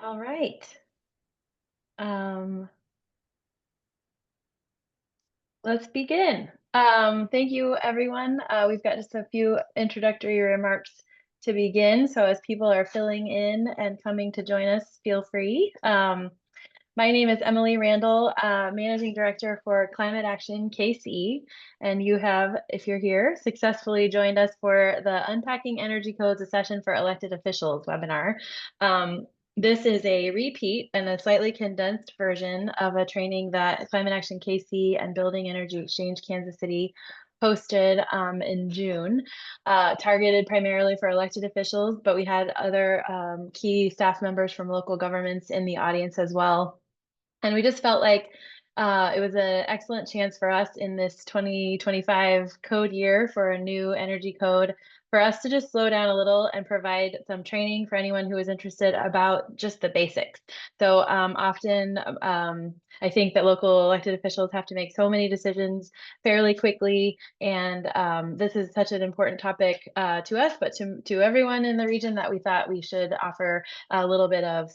All right. Um, let's begin. Thank you, everyone. We've got just a few introductory remarks to begin. So as people are filling in and coming to join us, feel free. My name is Emily Randel, Managing Director for Climate Action KC, and you have, if you're here, successfully joined us for the Unpacking Energy Codes, a session for elected officials webinar. This is a repeat and a slightly condensed version of a training that Climate Action KC and Building Energy Exchange Kansas City hosted in June, targeted primarily for elected officials, but we had other key staff members from local governments in the audience as well. And we just felt like it was an excellent chance for us in this 2025 code year for a new energy code for us to just slow down a little and provide some training for anyone who is interested about just the basics. So often I think that local elected officials have to make so many decisions fairly quickly. And this is such an important topic to us, but to everyone in the region that we thought we should offer a little bit of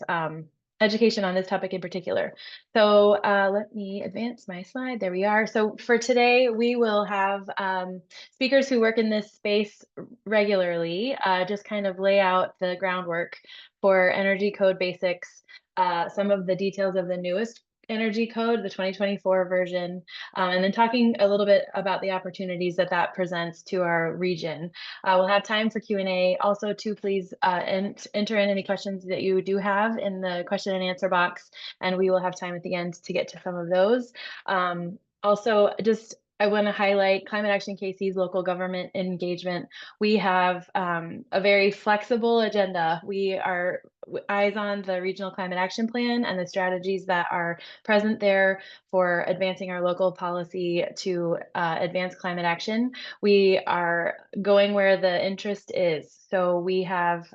education on this topic in particular. So let me advance my slide. There we are. So for today, we will have speakers who work in this space regularly, just kind of lay out the groundwork for energy code basics, some of the details of the newest energy code, the 2024 version, and then talking a little bit about the opportunities that that presents to our region. We'll have time for Q&A. Also, too, please enter in any questions that you do have in the question and answer box, and we will have time at the end to get to some of those. Also, just I want to highlight Climate Action KC's local government engagement. We have a very flexible agenda. We are eyes on the regional climate action plan and the strategies that are present there for advancing our local policy to advance climate action. We are going where the interest is. So we have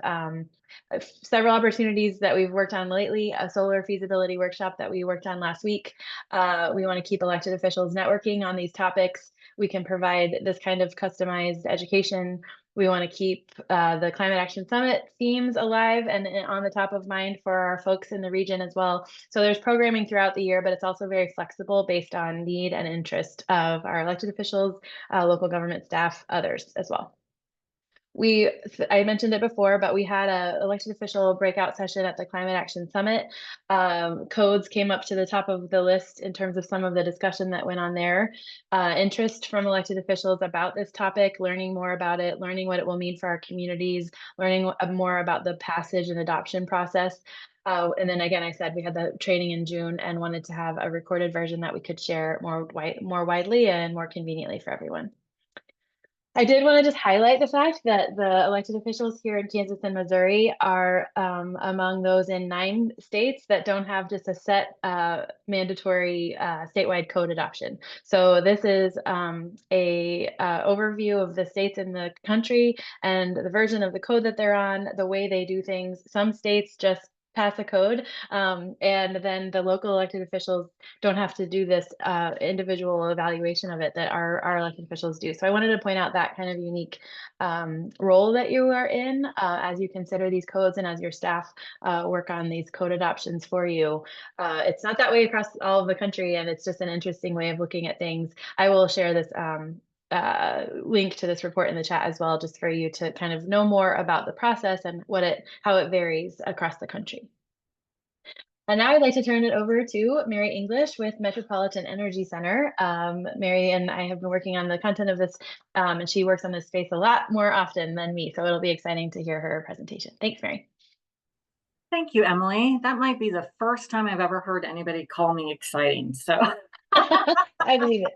several opportunities that we've worked on lately, a solar feasibility workshop that we worked on last week. We want to keep elected officials networking on these topics. We can provide this kind of customized education. We want to keep the Climate Action Summit themes alive and on the top of mind for our folks in the region as well. So there's programming throughout the year, but it's also very flexible based on need and interest of our elected officials, local government staff, others as well. I mentioned it before, but we had a elected official breakout session at the Climate Action Summit. Codes came up to the top of the list in terms of some of the discussion that went on there. Interest from elected officials about this topic, learning more about it, learning what it will mean for our communities, learning more about the passage and adoption process. And then again, I said we had the training in June and wanted to have a recorded version that we could share more widely and more conveniently for everyone. I did want to just highlight the fact that the elected officials here in Kansas and Missouri are among those in 9 states that don't have just a set mandatory statewide code adoption. So this is a overview of the states in the country and the version of the code that they're on, the way they do things. Some states just pass a code, and then the local elected officials don't have to do this individual evaluation of it that our elected officials do. So I wanted to point out that kind of unique role that you are in as you consider these codes and as your staff work on these code adoptions for you. It's not that way across all of the country, and it's just an interesting way of looking at things. I will share this link to this report in the chat as well, just for you to kind of know more about the process and how it varies across the country. And now I'd like to turn it over to Mary English with Metropolitan Energy Center. Mary and I have been working on the content of this, and she works on this space a lot more often than me, so it'll be exciting to hear her presentation. Thanks, Mary. Thank you, Emily. That might be the first time I've ever heard anybody call me exciting. So I believe it.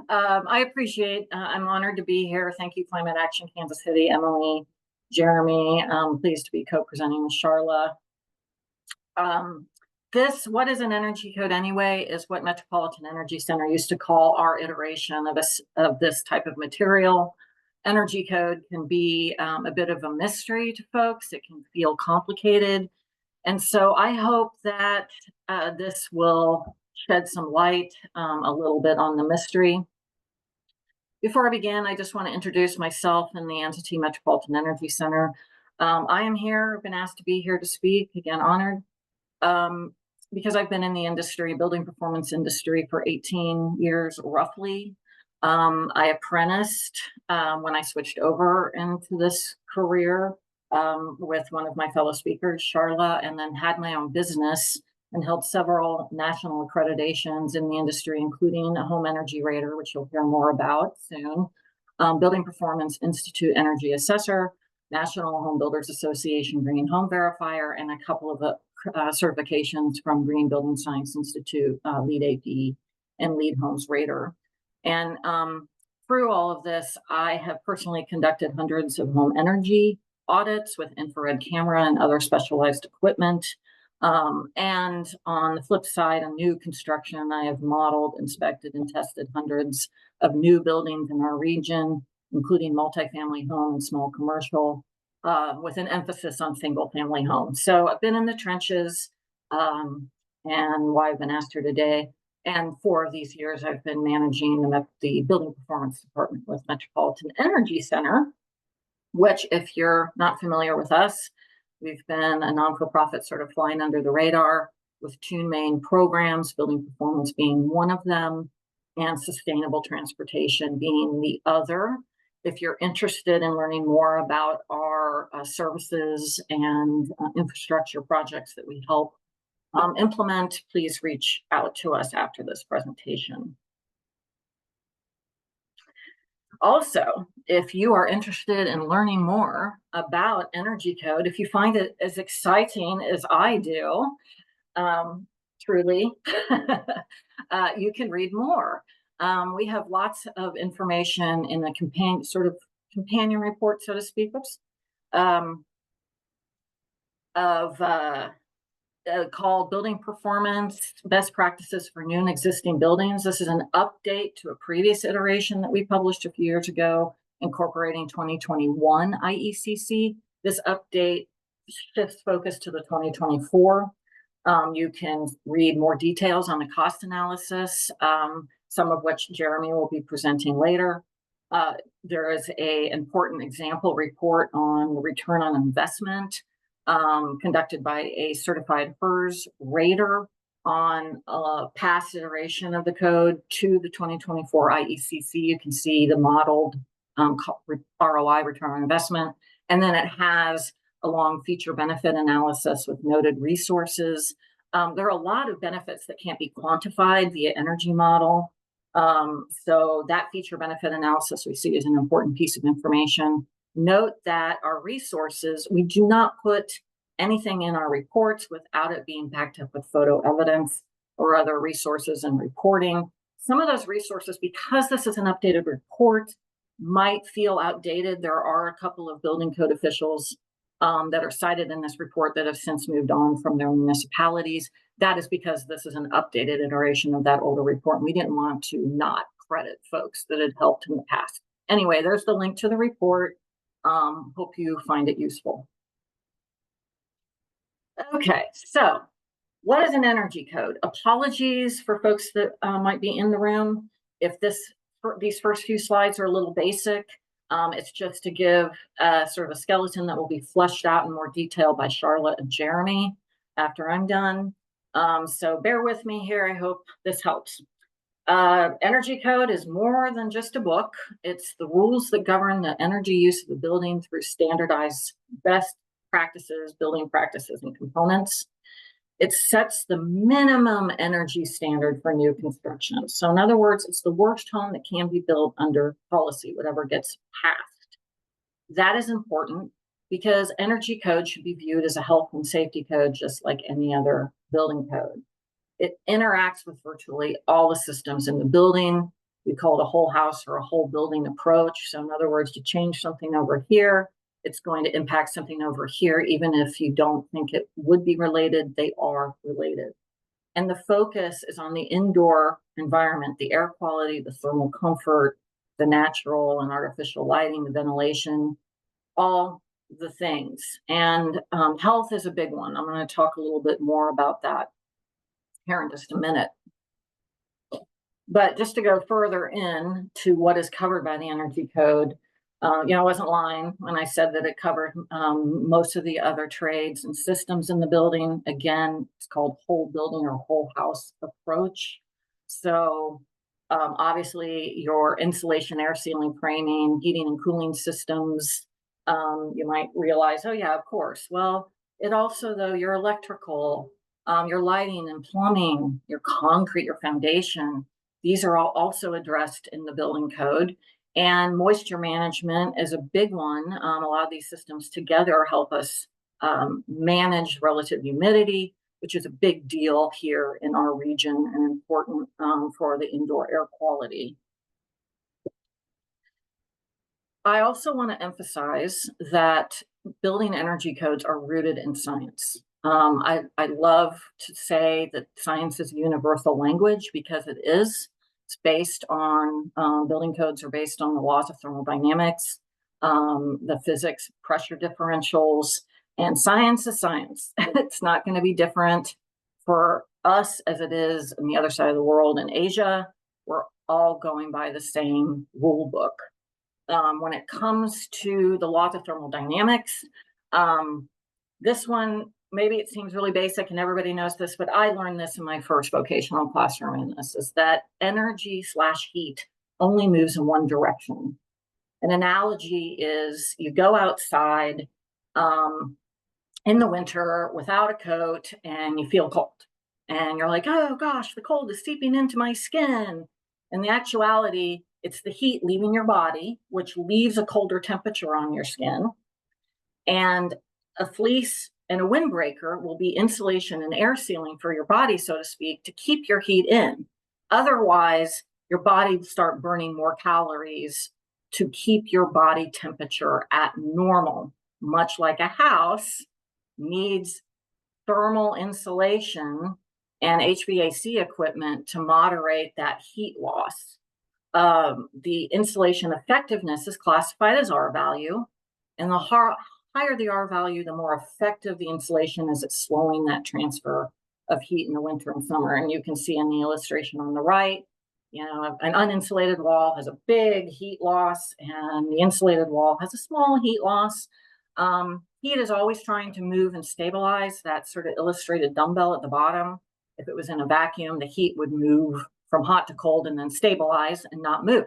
I appreciate, I'm honored to be here. Thank you, Climate Action Kansas City, Emily, Jeremy. I'm pleased to be co-presenting with Sharla. What is an energy code anyway is what Metropolitan Energy Center used to call our iteration of this type of material. Energy code can be a bit of a mystery to folks. It can feel complicated. And so I hope that this will shed some light a little bit on the mystery. Before I begin, I just want to introduce myself and the entity Metropolitan Energy Center. I am here, been asked to be here to speak, again, honored, because I've been in the industry, building performance industry, for 18 years, roughly. I apprenticed when I switched over into this career with one of my fellow speakers, Sharla, and then had my own business and held several national accreditations in the industry, including a home energy rater, which you'll hear more about soon, Building Performance Institute Energy Assessor, National Home Builders Association Green Home Verifier, and a couple of certifications from Green Building Science Institute, LEED AP and LEED Homes Rater. And through all of this, I have personally conducted hundreds of home energy audits with infrared camera and other specialized equipment. And on the flip side, on new construction, I have modeled, inspected, and tested hundreds of new buildings in our region, including multifamily home and small commercial, with an emphasis on single family homes. So I've been in the trenches, and why I've been asked here today. And 4 of these years, I've been managing the building performance department with Metropolitan Energy Center, which, if you're not familiar with us, we've been a non-for-profit sort of flying under the radar with 2 main programs, building performance being one of them, and sustainable transportation being the other. If you're interested in learning more about our services and infrastructure projects that we help implement, please reach out to us after this presentation. Also, if you are interested in learning more about Energy Code, if you find it as exciting as I do, truly, you can read more. We have lots of information in the companion report, so to speak, called Building Performance Best Practices for New and Existing Buildings. This is an update to a previous iteration that we published a few years ago, incorporating 2021 IECC. This update shifts focus to the 2024. You can read more details on the cost analysis, some of which Jeremy will be presenting later. There is an important example report on the return on investment conducted by a certified HERS rater on a past iteration of the code to the 2024 IECC. You can see the modeled ROI, return on investment, and then it has a long feature benefit analysis with noted resources. There are a lot of benefits that can't be quantified via energy model. So that feature benefit analysis we see is an important piece of information. Note that our resources, we do not put anything in our reports without it being backed up with photo evidence or other resources and reporting. Some of those resources, because this is an updated report, might feel outdated. There are a couple of building code officials that are cited in this report that have since moved on from their municipalities. That is because this is an updated iteration of that older report. And we didn't want to not credit folks that had helped in the past. Anyway, there's the link to the report. Hope you find it useful. Okay, so what is an energy code? Apologies for folks that might be in the room if these first few slides are a little basic. It's just to give sort of a skeleton that will be fleshed out in more detail by Sharla and Jeremy after I'm done. So bear with me here. I hope this helps. Energy code is more than just a book. It's the rules that govern the energy use of the building through standardized best practices, building practices, and components. It sets the minimum energy standard for new construction. So in other words, it's the worst home that can be built under policy, whatever gets passed. That is important because energy code should be viewed as a health and safety code, just like any other building code. It interacts with virtually all the systems in the building. We call it a whole house or a whole building approach. So in other words, to change something over here, it's going to impact something over here, even if you don't think it would be related, they are related. And the focus is on the indoor environment, the air quality, the thermal comfort, the natural and artificial lighting, the ventilation, all the things. And health is a big one. I'm going to talk a little bit more about that here in just a minute. But just to go further in to what is covered by the energy code, I wasn't lying when I said that it covered most of the other trades and systems in the building. Again, it's called whole building or whole house approach. So obviously your insulation, air sealing, framing, heating and cooling systems, you might realize, oh yeah, of course. Well, it also, though, your electrical, your lighting and plumbing, your concrete, your foundation, these are all also addressed in the building code. And moisture management is a big one. A lot of these systems together help us manage relative humidity, which is a big deal here in our region and important for the indoor air quality. I also want to emphasize that building energy codes are rooted in science. I love to say that science is a universal language because it is. It's based on, building codes are based on the laws of thermodynamics, the physics, pressure differentials, and science is science. It's not going to be different for us as it is on the other side of the world in Asia. We're all going by the same rule book. When it comes to the laws of thermodynamics, this one, maybe it seems really basic and everybody knows this, but I learned this in my first vocational classroom in this, is that energy/heat only moves in one direction. An analogy is you go outside in the winter without a coat and you feel cold. And you're like, oh gosh, the cold is seeping into my skin. In the actuality, it's the heat leaving your body, which leaves a colder temperature on your skin. And a fleece and a windbreaker will be insulation and air sealing for your body, so to speak, to keep your heat in. Otherwise, your body will start burning more calories to keep your body temperature at normal, much like a house needs thermal insulation and HVAC equipment to moderate that heat loss. The insulation effectiveness is classified as R value, and the higher the R value, the more effective the insulation is at slowing that transfer of heat in the winter and summer. And you can see in the illustration on the right, an uninsulated wall has a big heat loss, and the insulated wall has a small heat loss. Heat is always trying to move and stabilize. That sort of illustrated dumbbell at the bottom. If it was in a vacuum, the heat would move from hot to cold and then stabilize and not move.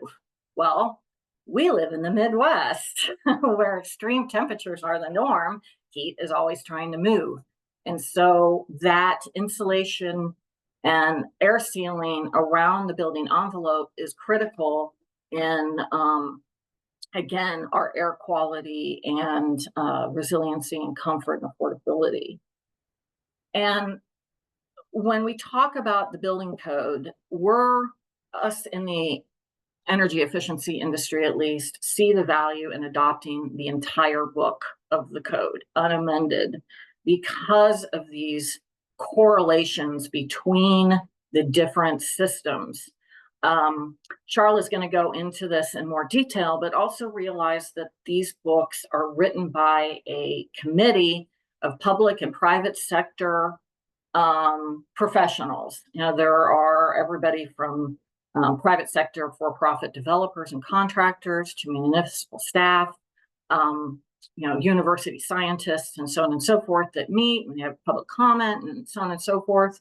Well, we live in the Midwest where extreme temperatures are the norm. Heat is always trying to move. And so that insulation and air sealing around the building envelope is critical in, again, our air quality and resiliency and comfort and affordability. And when we talk about the building code, us in the energy efficiency industry, at least, see the value in adopting the entire book of the code, unamended, because of these correlations between the different systems. Sharla is going to go into this in more detail, but also realize that these books are written by a committee of public and private sector professionals. There are everybody from private sector for-profit developers and contractors to municipal staff, university scientists, and so on and so forth that meet and have public comment and so on and so forth.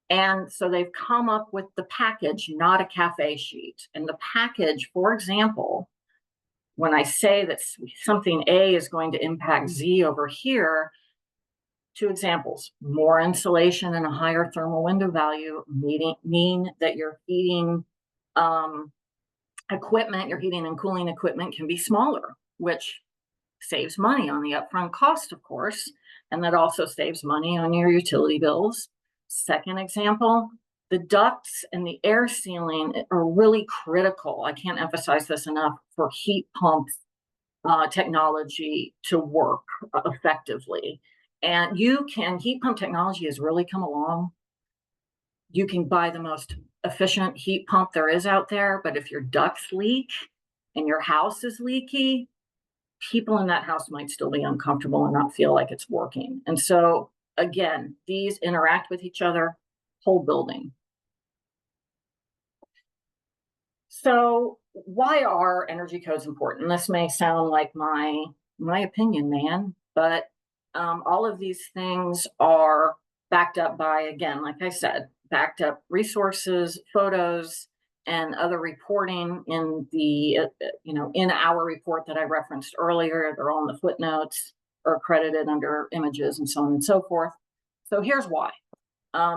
And so they've come up with the package, not a cafe sheet. And the package, for example, when I say that something A is going to impact Z over here, 2 examples: more insulation and a higher thermal window value mean that your heating equipment, your heating and cooling equipment can be smaller, which saves money on the upfront cost, of course, and that also saves money on your utility bills. Second example, the ducts and the air sealing are really critical. I can't emphasize this enough for heat pump technology to work effectively. And heat pump technology has really come along. You can buy the most efficient heat pump there is out there, but if your ducts leak and your house is leaky, people in that house might still be uncomfortable and not feel like it's working. And so, again, these interact with each other, whole building. So why are energy codes important? This may sound like my opinion, man, but all of these things are backed up by, again, like I said, backed up resources, photos, and other reporting in the in our report that I referenced earlier. They're all in the footnotes or accredited under images and so on and so forth. So here's why.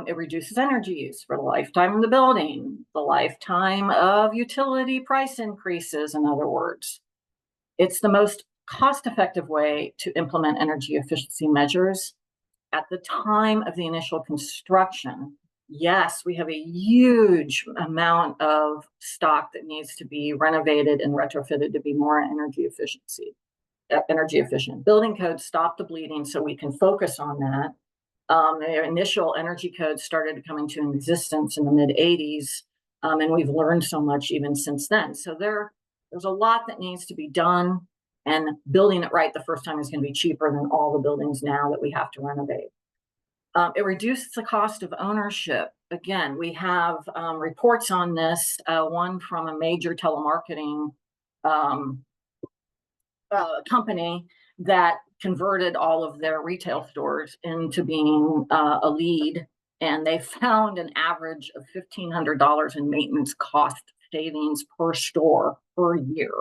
It reduces energy use for the lifetime of the building, the lifetime of utility price increases, in other words. It's the most cost-effective way to implement energy efficiency measures at the time of the initial construction. Yes, we have a huge amount of stock that needs to be renovated and retrofitted to be more energy efficient. Building codes stop the bleeding so we can focus on that. The initial energy codes started coming to existence in the mid-'80s, and we've learned so much even since then. So there's a lot that needs to be done, and building it right the first time is going to be cheaper than all the buildings now that we have to renovate. It reduces the cost of ownership. Again, we have reports on this, one from a major telemarketing company that converted all of their retail stores into being a LEED, and they found an average of $1,500 in maintenance cost savings per store per year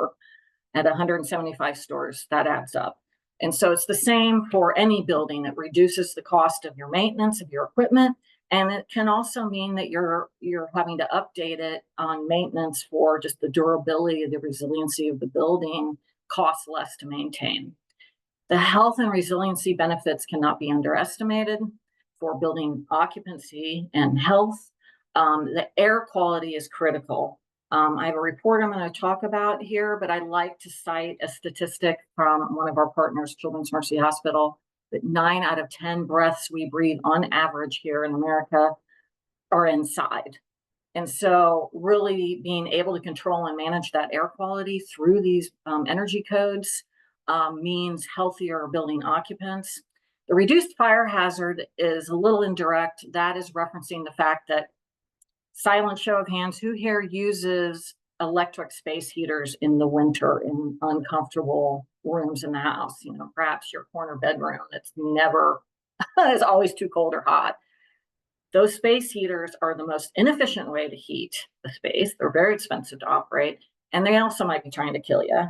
at 175 stores. That adds up. And so it's the same for any building. It reduces the cost of your maintenance of your equipment, and it can also mean that you're having to update it on maintenance for just the durability, the resiliency of the building costs less to maintain. The health and resiliency benefits cannot be underestimated for building occupancy and health. The air quality is critical. I have a report I'm going to talk about here, but I like to cite a statistic from one of our partners, Children's Mercy Hospital, that 9 out of 10 breaths we breathe on average here in America are inside. And so really being able to control and manage that air quality through these energy codes means healthier building occupants. The reduced fire hazard is a little indirect. That is referencing the fact that, silent show of hands, who here uses electric space heaters in the winter in uncomfortable rooms in the house? Perhaps your corner bedroom that's never, is always too cold or hot. Those space heaters are the most inefficient way to heat the space. They're very expensive to operate, and they also might be trying to kill you.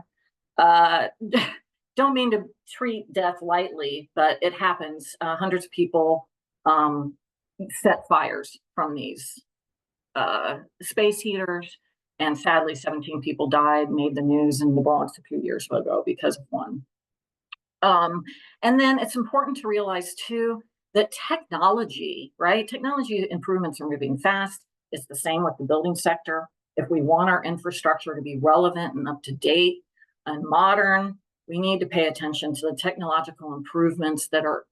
Don't mean to treat death lightly, but it happens. Hundreds of people set fires from these space heaters, and sadly 17 people died, made the news in the Bronx a few years ago because of one. And then it's important to realize too that technology improvements are moving fast. It's the same with the building sector. If we want our infrastructure to be relevant and up to date and modern, we need to pay attention to the technological improvements that are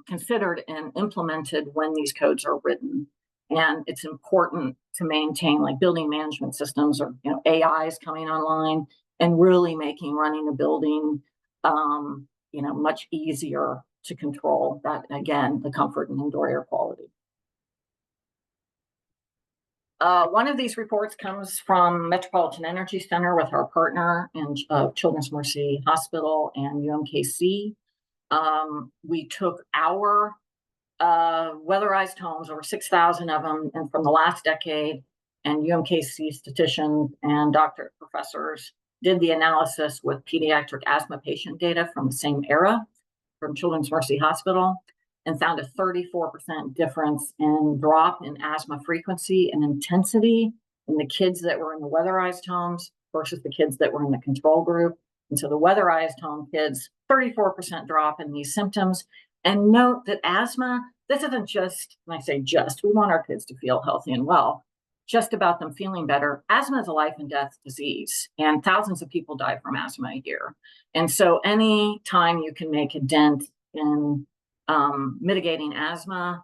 considered and implemented when these codes are written. And it's important to maintain, like, building management systems, or AI is coming online and really making running a building much easier to control. That, again, the comfort and indoor air quality. One of these reports comes from Metropolitan Energy Center with our partner in Children's Mercy Hospital and UMKC. We took our weatherized homes, over 6,000 of them, and from the last decade, and UMKC statisticians and doctorate professors did the analysis with pediatric asthma patient data from the same era from Children's Mercy Hospital, and found a 34% difference in drop in asthma frequency and intensity in the kids that were in the weatherized homes versus the kids that were in the control group. And so the weatherized home kids, 34% drop in these symptoms. And note that asthma, this isn't just, when I say just, we want our kids to feel healthy and well, just about them feeling better. Asthma is a life and death disease, and thousands of people die from asthma a year. And so any time you can make a dent in mitigating asthma,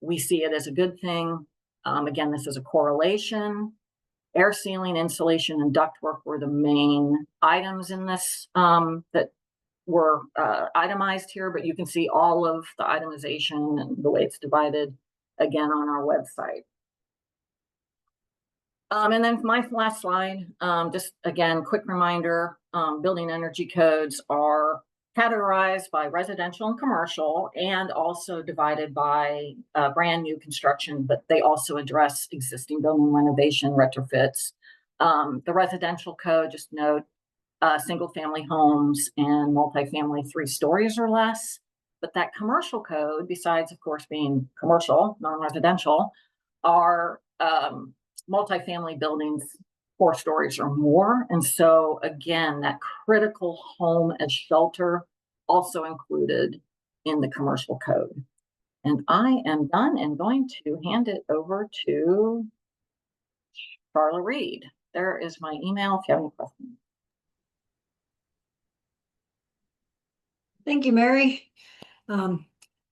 we see it as a good thing. Again, this is a correlation. Air sealing, insulation, and ductwork were the main items in this that were itemized here, but you can see all of the itemization and the way it's divided again on our website. And then my last slide, just again, quick reminder, building energy codes are categorized by residential and commercial, and also divided by brand new construction, but they also address existing building renovation, retrofits. The residential code, just note, single family homes and multifamily 3 stories or less. But that commercial code, besides of course being commercial, non-residential, are multifamily buildings 4 stories or more. And so again, that critical home as shelter also included in the commercial code. And I am done and going to hand it over to Sharla Riead. There is my email if you have any questions. Thank you, Mary.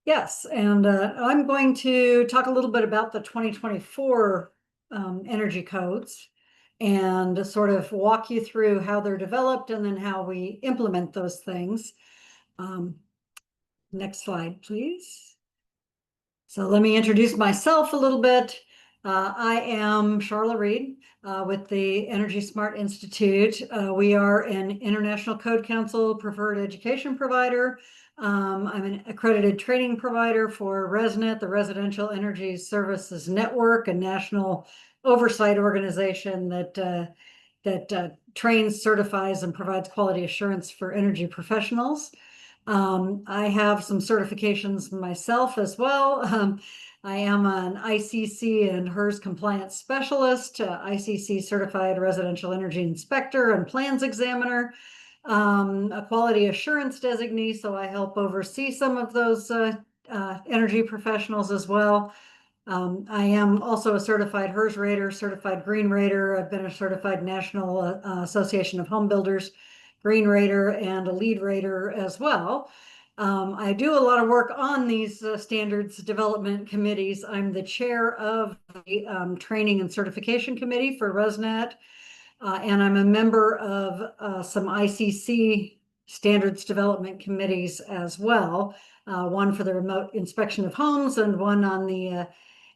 Yes, and I'm going to talk a little bit about the 2024 energy codes and sort of walk you through how they're developed and then how we implement those things. Next slide, please. So let me introduce myself a little bit. I am Sharla Riead with the EnergySmart Institute. We are an International Code Council preferred education provider. I'm an accredited training provider for ResNet, the Residential Energy Services Network, a national oversight organization that trains, certifies, and provides quality assurance for energy professionals. I have some certifications myself as well. I am an ICC and HERS compliance specialist, ICC certified residential energy inspector and plans examiner, a quality assurance designee, so I help oversee some of those energy professionals as well. I am also a certified HERS rater, certified green rater. I've been a certified National Association of Home Builders green rater and a lead rater as well. I do a lot of work on these standards development committees. I'm the chair of the training and certification committee for ResNet, and I'm a member of some ICC standards development committees as well, one for the remote inspection of homes and one on the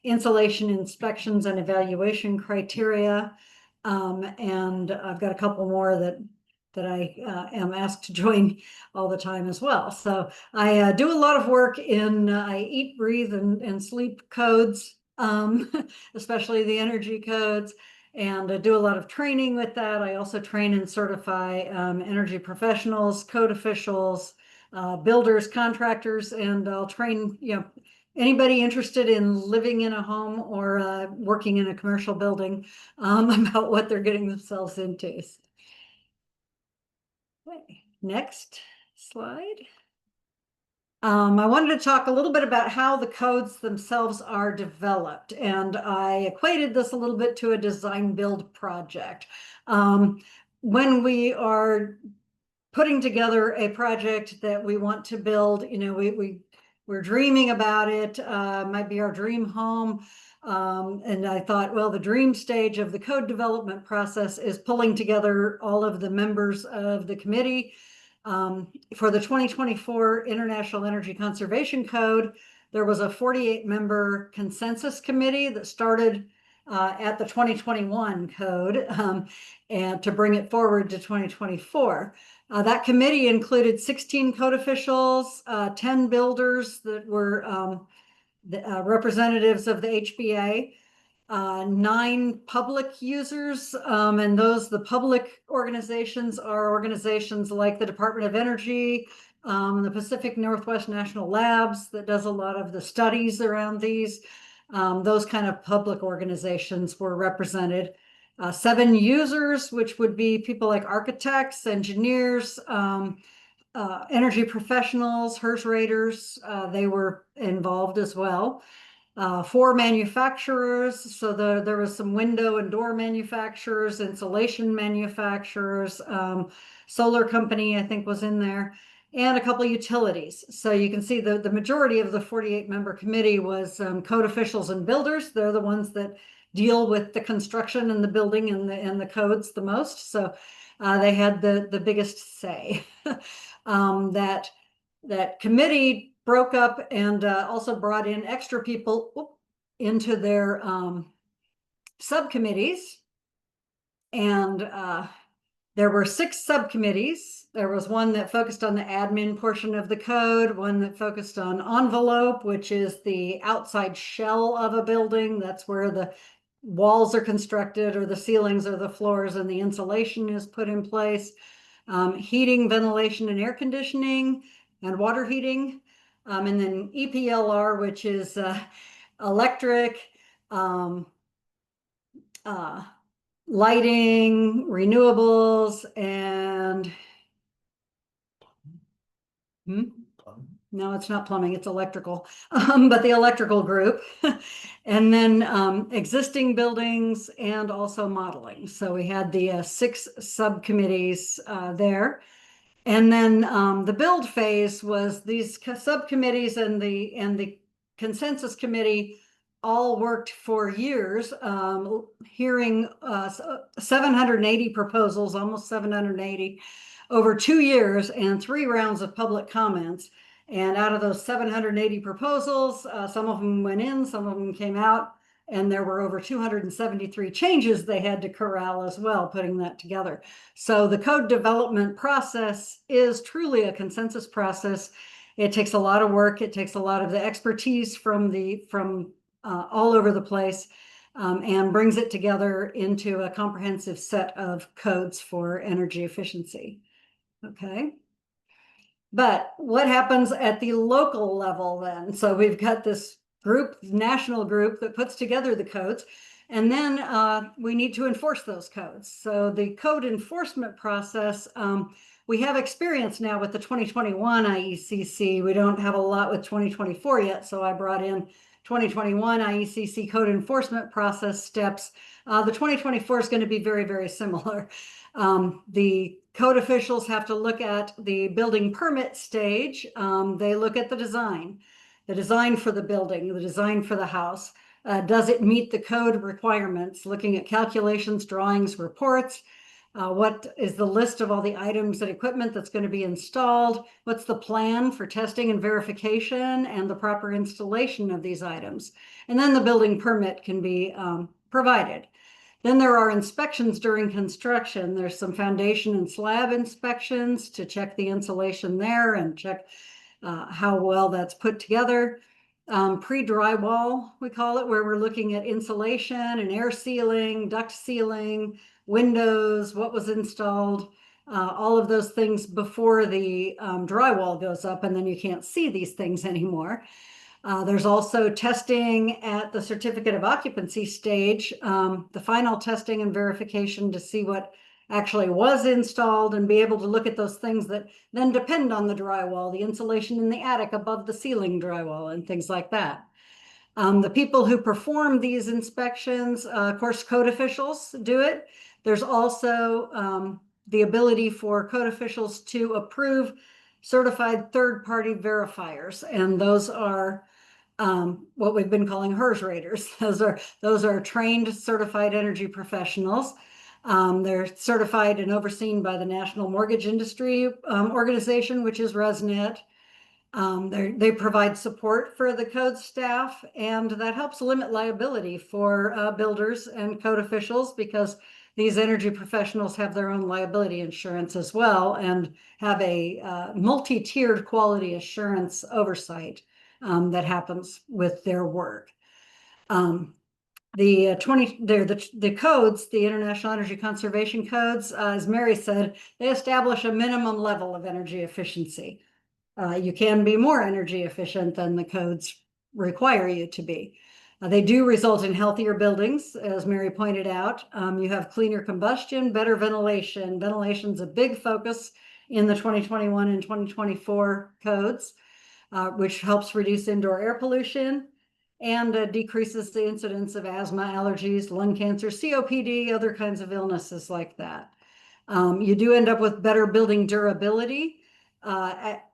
insulation inspections and evaluation criteria. And I've got a couple more that I am asked to join all the time as well. So I do a lot of work in, I eat, breathe, and sleep codes, especially the energy codes, and I do a lot of training with that. I also train and certify energy professionals, code officials, builders, contractors, and I'll train, anybody interested in living in a home or working in a commercial building about what they're getting themselves into. Okay, next slide. I wanted to talk a little bit about how the codes themselves are developed, and I equated this a little bit to a design build project. When we are putting together a project that we want to build, we're dreaming about it, might be our dream home. And I thought, well, the dream stage of the code development process is pulling together all of the members of the committee. For the 2024 International Energy Conservation Code, there was a 48-member consensus committee that started at the 2021 code and to bring it forward to 2024. That committee included 16 code officials, 10 builders that were representatives of the HBA, 9 public users, and the public organizations are organizations like the Department of Energy, the Pacific Northwest National Labs that does a lot of the studies around these. Those kind of public organizations were represented. 7 users, which would be people like architects, engineers, energy professionals, HERS raters, they were involved as well. 4 manufacturers, so there was some window and door manufacturers, insulation manufacturers, solar company I think was in there, and a couple of utilities. So you can see the majority of the 48-member committee was code officials and builders. They're the ones that deal with the construction and the building and the codes the most. So they had the biggest say. That committee broke up and also brought in extra people into their subcommittees. And there were 6 subcommittees. There was one that focused on the admin portion of the code, one that focused on envelope, which is the outside shell of a building. That's where the walls are constructed or the ceilings or the floors and the insulation is put in place. Heating, ventilation, and air conditioning, and water heating. And then EPLR, which is electric, lighting, renewables, and no, it's not plumbing, it's electrical, but the electrical group. And then existing buildings and also modeling. So we had the 6 subcommittees there. And then the build phase was these subcommittees and the consensus committee all worked for years, hearing 780 proposals, almost 780, over 2 years and 3 rounds of public comments. And out of those 780 proposals, some of them went in, some of them came out, and there were over 273 changes they had to corral as well, putting that together. So the code development process is truly a consensus process. It takes a lot of work. It takes a lot of the expertise from all over the place, and brings it together into a comprehensive set of codes for energy efficiency. Okay. But what happens at the local level then? So we've got this group, national group that puts together the codes, and then we need to enforce those codes. So the code enforcement process, we have experience now with the 2021 IECC. We don't have a lot with 2024 yet, so I brought in 2021 IECC code enforcement process steps. The 2024 is going to be very, very similar. The code officials have to look at the building permit stage. They look at the design for the building, the design for the house. Does it meet the code requirements? Looking at calculations, drawings, reports. What is the list of all the items and equipment that's going to be installed? What's the plan for testing and verification and the proper installation of these items? And then the building permit can be provided. Then there are inspections during construction. There's some foundation and slab inspections to check the insulation there and check how well that's put together. Pre-drywall, we call it, where we're looking at insulation and air sealing, duct sealing, windows, what was installed, all of those things before the drywall goes up, and then you can't see these things anymore. There's also testing at the certificate of occupancy stage, the final testing and verification to see what actually was installed and be able to look at those things that then depend on the drywall, the insulation in the attic above the ceiling drywall and things like that. The people who perform these inspections, of course, code officials do it. There's also the ability for code officials to approve certified third-party verifiers, and those are what we've been calling HERS raters. Those are trained certified energy professionals. They're certified and overseen by the National Mortgage Industry Organization, which is ResNet. They provide support for the code staff, and that helps limit liability for builders and code officials, because these energy professionals have their own liability insurance as well and have a multi-tiered quality assurance oversight that happens with their work. The codes, the International Energy Conservation Codes, as Mary said, they establish a minimum level of energy efficiency. You can be more energy efficient than the codes require you to be. They do result in healthier buildings, as Mary pointed out. You have cleaner combustion, better ventilation. Ventilation's a big focus in the 2021 and 2024 codes, which helps reduce indoor air pollution and decreases the incidence of asthma, allergies, lung cancer, COPD, other kinds of illnesses like that. You do end up with better building durability.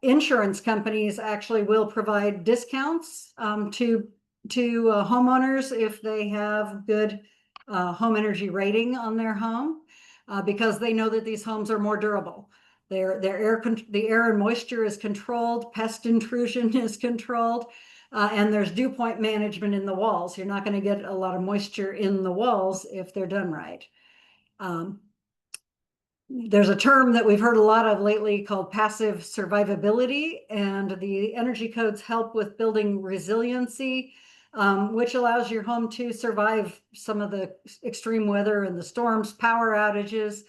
Insurance companies actually will provide discounts to homeowners if they have good home energy rating on their home, because they know that these homes are more durable. The air and moisture is controlled, pest intrusion is controlled, and there's dew point management in the walls. You're not going to get a lot of moisture in the walls if they're done right. There's a term that we've heard a lot of lately called passive survivability, and the energy codes help with building resiliency, which allows your home to survive some of the extreme weather and the storms, power outages.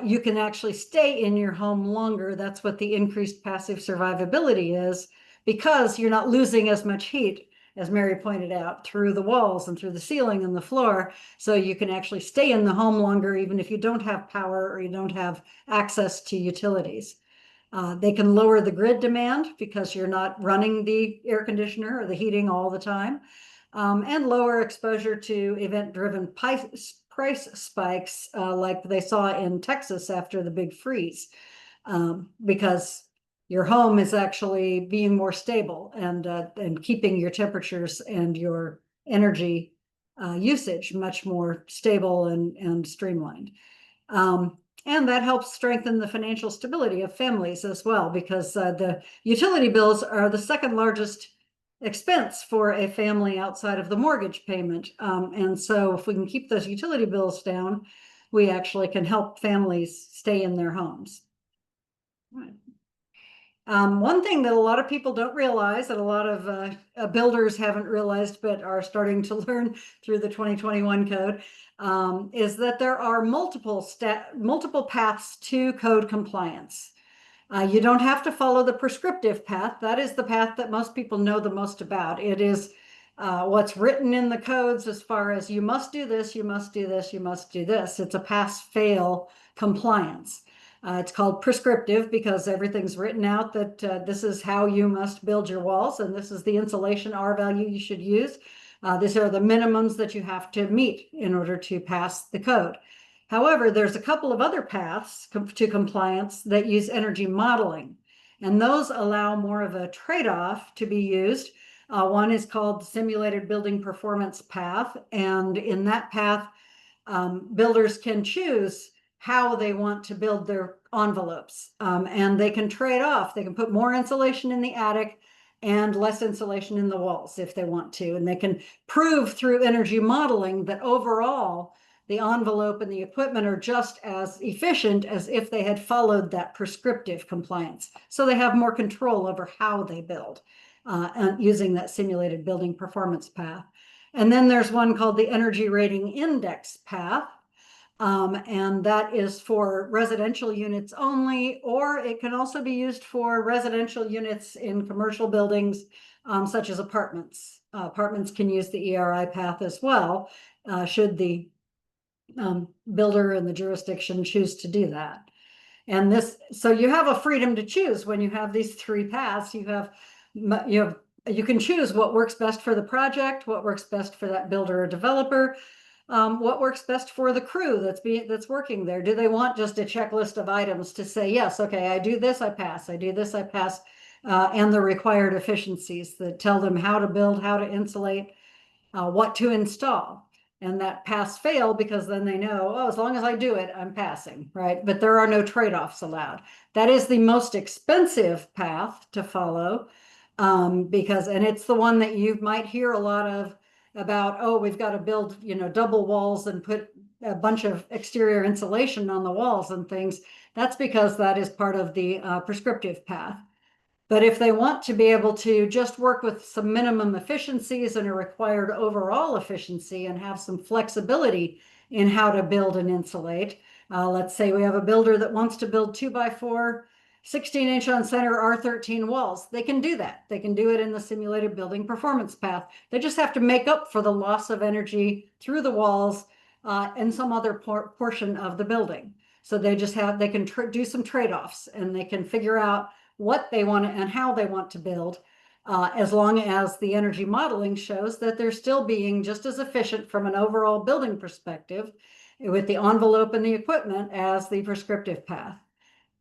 You can actually stay in your home longer. That's what the increased passive survivability is, because you're not losing as much heat, as Mary pointed out, through the walls and through the ceiling and the floor. So you can actually stay in the home longer, even if you don't have power or you don't have access to utilities. They can lower the grid demand because you're not running the air conditioner or the heating all the time, and lower exposure to event-driven price spikes like they saw in Texas after the big freeze, because your home is actually being more stable and keeping your temperatures and your energy usage much more stable and streamlined. And that helps strengthen the financial stability of families as well, because the utility bills are the second largest expense for a family outside of the mortgage payment. And so if we can keep those utility bills down, we actually can help families stay in their homes. Right. One thing that a lot of people don't realize, that a lot of builders haven't realized but are starting to learn through the 2021 code, is that there are multiple paths to code compliance. You don't have to follow the prescriptive path. That is the path that most people know the most about. It is what's written in the codes as far as you must do this, you must do this, you must do this. It's a pass-fail compliance. It's called prescriptive because everything's written out that this is how you must build your walls, and this is the insulation R value you should use. These are the minimums that you have to meet in order to pass the code. However, there's a couple of other paths to compliance that use energy modeling, and those allow more of a trade-off to be used. One is called the simulated building performance path, and in that path, builders can choose how they want to build their envelopes, and they can trade off. They can put more insulation in the attic and less insulation in the walls if they want to, and they can prove through energy modeling that overall the envelope and the equipment are just as efficient as if they had followed that prescriptive compliance. So they have more control over how they build and using that simulated building performance path. And then there's one called the energy rating index path, and that is for residential units only, or it can also be used for residential units in commercial buildings, such as apartments. Apartments can use the ERI path as well, should the builder and the jurisdiction choose to do that. And so you have a freedom to choose when you have these three paths. You can choose what works best for the project, what works best for that builder or developer, what works best for the crew that's working there. Do they want just a checklist of items to say, yes, okay, I do this, I pass, I do this, I pass, and the required efficiencies that tell them how to build, how to insulate, what to install. And that pass fail, because then they know, oh, as long as I do it, I'm passing, right? But there are no trade-offs allowed. That is the most expensive path to follow, and it's the one that you might hear a lot of about, oh, we've got to build, double walls and put a bunch of exterior insulation on the walls and things. That's because that is part of the prescriptive path. But if they want to be able to just work with some minimum efficiencies and a required overall efficiency and have some flexibility in how to build and insulate, let's say we have a builder that wants to build 2x4, 16-inch on center R13 walls. They can do that. They can do it in the simulated building performance path. They just have to make up for the loss of energy through the walls and some other portion of the building. So they can do some trade-offs, and they can figure out what they want and how they want to build, as long as the energy modeling shows that they're still being just as efficient from an overall building perspective with the envelope and the equipment as the prescriptive path.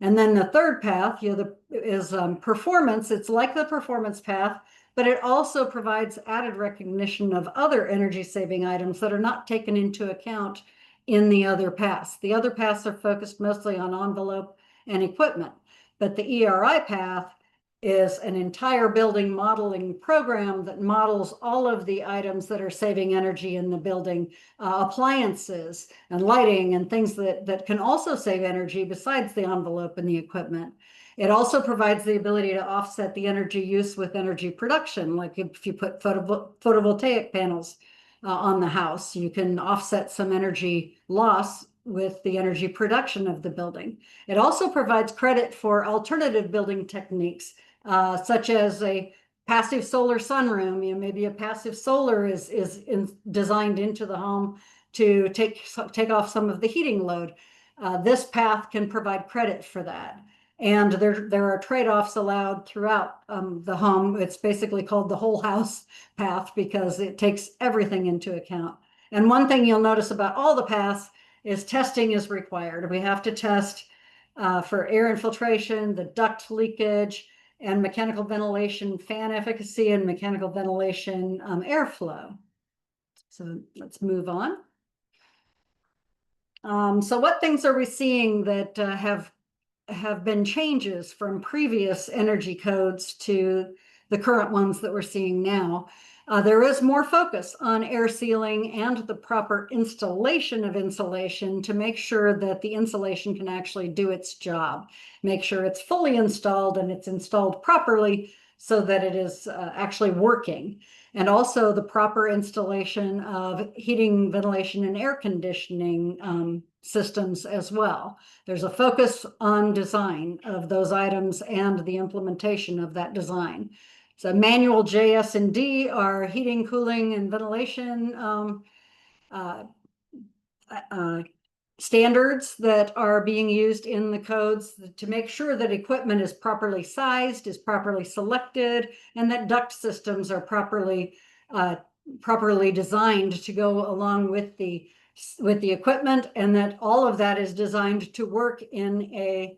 And then the third path is performance. It's like the performance path, but it also provides added recognition of other energy saving items that are not taken into account in the other paths. The other paths are focused mostly on envelope and equipment. But the ERI path is an entire building modeling program that models all of the items that are saving energy in the building, appliances and lighting and things that can also save energy besides the envelope and the equipment. It also provides the ability to offset the energy use with energy production. Like if you put photovoltaic panels on the house, you can offset some energy loss with the energy production of the building. It also provides credit for alternative building techniques, such as a passive solar sunroom. Maybe a passive solar is designed into the home to take off some of the heating load. This path can provide credit for that. And there are trade-offs allowed throughout the home. It's basically called the whole house path because it takes everything into account. And one thing you'll notice about all the paths is testing is required. We have to test for air infiltration, the duct leakage, and mechanical ventilation fan efficacy and mechanical ventilation airflow. So let's move on. So what things are we seeing that have been changes from previous energy codes to the current ones that we're seeing now? There is more focus on air sealing and the proper installation of insulation to make sure that the insulation can actually do its job. Make sure it's fully installed and it's installed properly so that it is actually working. And also the proper installation of heating, ventilation, and air conditioning systems as well. There's a focus on design of those items and the implementation of that design. So manual J, S, and D are heating, cooling, and ventilation standards that are being used in the codes to make sure that equipment is properly sized, is properly selected, and that duct systems are properly designed to go along with the equipment, and that all of that is designed to work in a